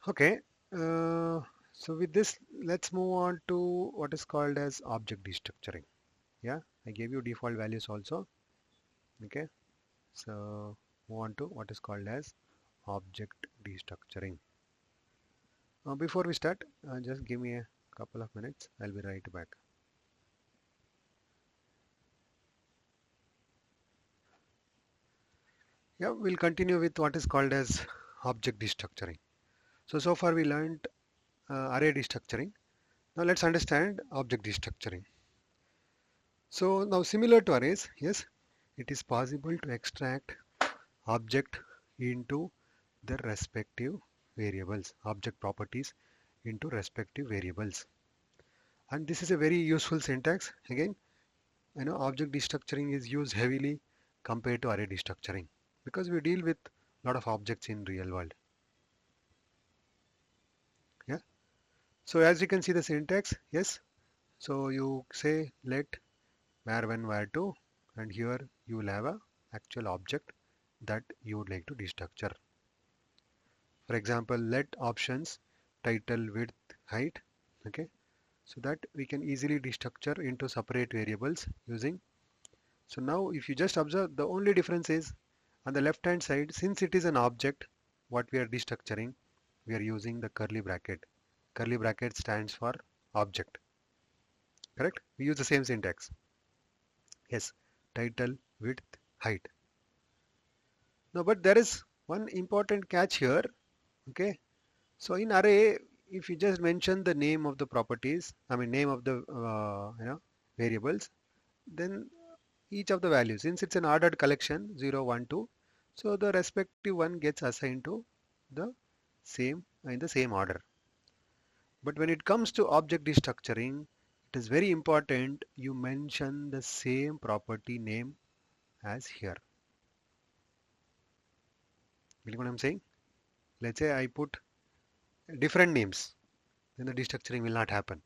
Okay, so with this, let's move on to what is called as object destructuring. Yeah, I gave you default values also. Okay, so move on to what is called as object destructuring. Before we start, just give me a couple of minutes. I'll be right back. Yeah, we'll continue with what is called as object destructuring. So far we learned array destructuring. Now let's understand object destructuring. So now similar to arrays, yes, it is possible to extract object into their respective variables, object properties into respective variables. And this is a very useful syntax. Again, object destructuring is used heavily compared to array destructuring because we deal with a lot of objects in real world. Yeah. So as you can see the syntax, yes. So you say let var1 var2 and here you will have a actual object that you would like to destructure. For example, let options title, width, height. Okay. So that we can easily destructure into separate variables using. So now if you just observe, the only difference is on the left hand side, since it is an object, what we are destructuring, we are using the curly bracket. Curly bracket stands for object. Correct? We use the same syntax. Yes, title, width, height. No, but there is one important catch here. Okay, so in array, if you just mention the name of the properties, I mean name of the variables, then each of the values, since it's an ordered collection 0, 1, 2, so the respective one gets assigned to the same in the same order. But when it comes to object destructuring, it is very important you mention the same property name as here. You know what I'm saying? Let's say I put different names, then the destructuring will not happen.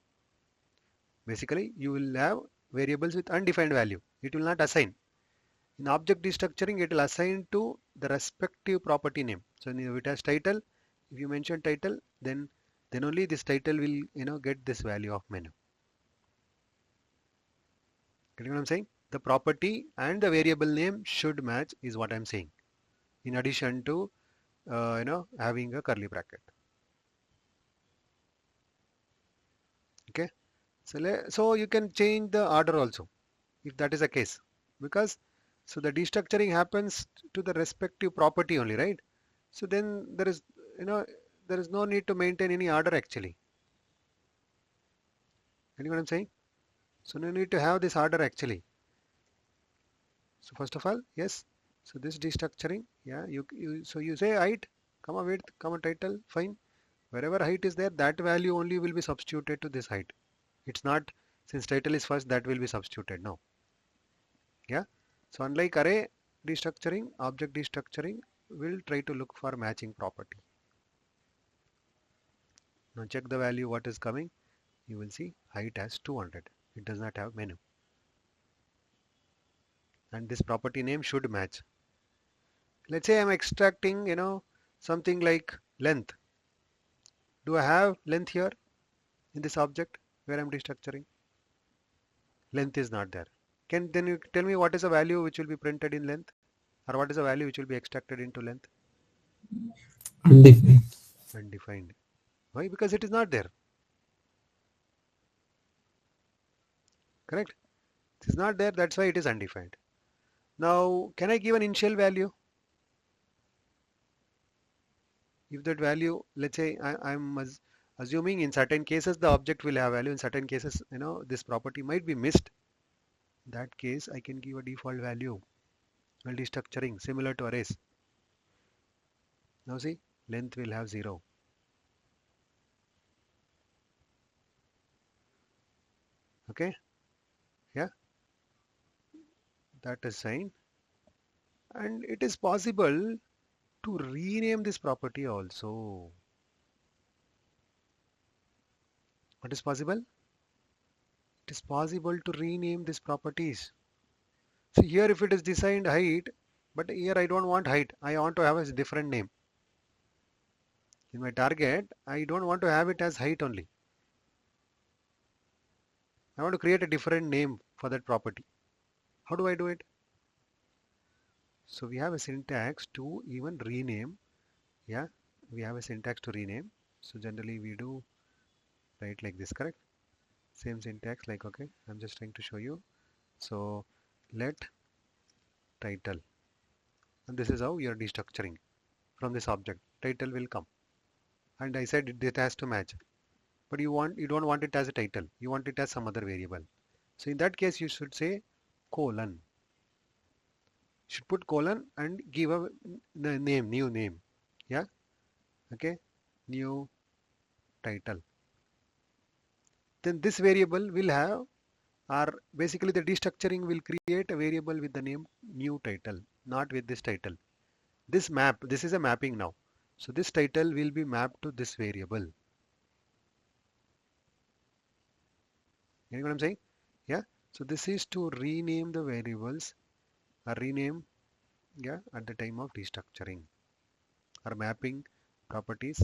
Basically, you will have variables with undefined value. It will not assign. In object destructuring, it will assign to the respective property name. So if it has title, if you mention title, then only this title will get this value of menu. Get what I'm saying? The property and the variable name should match is what I'm saying. In addition to having a curly bracket. Okay. So you can change the order also if that is the case, because so the destructuring happens to the respective property only, right? So then you know there is no need to maintain any order actually. You know what I'm saying? So no need to have this order actually. So first of all, yes. So this destructuring, yeah, so you say height, comma width, comma title, fine. Wherever height is there, that value only will be substituted to this height. It's not, since title is first, that will be substituted. No. Yeah. So unlike array destructuring, object destructuring will try to look for matching property. Now check the value what is coming. You will see height as 200. It does not have menu. And this property name should match. Let's say I'm extracting, something like length. Do I have length here in this object where I'm destructuring? Length is not there. Can then you tell me what is the value which will be printed in length, or what is the value which will be extracted into length? Undefined. Undefined. Why? Because it is not there. Correct? It is not there. That's why it is undefined. Now, can I give an initial value? If that value, let's say I'm assuming in certain cases the object will have value. In certain cases, this property might be missed. In that case, I can give a default value while destructuring similar to arrays. Now see, length will have 0. Okay, yeah, that is fine. And it is possible to rename this property also. What is possible? It is possible to rename these properties. See here if it is designed height, but here I don't want height. I want to have a different name. In my target, I don't want to have it as height only. I want to create a different name for that property. How do I do it? So we have a syntax to even rename. Yeah, we have a syntax to rename. So generally we do write like this, correct? Same syntax, like, okay, I'm just trying to show you. So let title, and this is how you're destructuring from this object. Title will come, and I said it has to match. But you don't want it as a title. You want it as some other variable. So in that case, you should say colon. Should put colon and give a the name, new name. Yeah, okay, new title. Then this variable will have, or basically the destructuring will create a variable with the name new title, not with this title. This map, this is a mapping now. So this title will be mapped to this variable. You know what I'm saying? Yeah. So this is to rename the variables, or rename, yeah, at the time of destructuring or mapping properties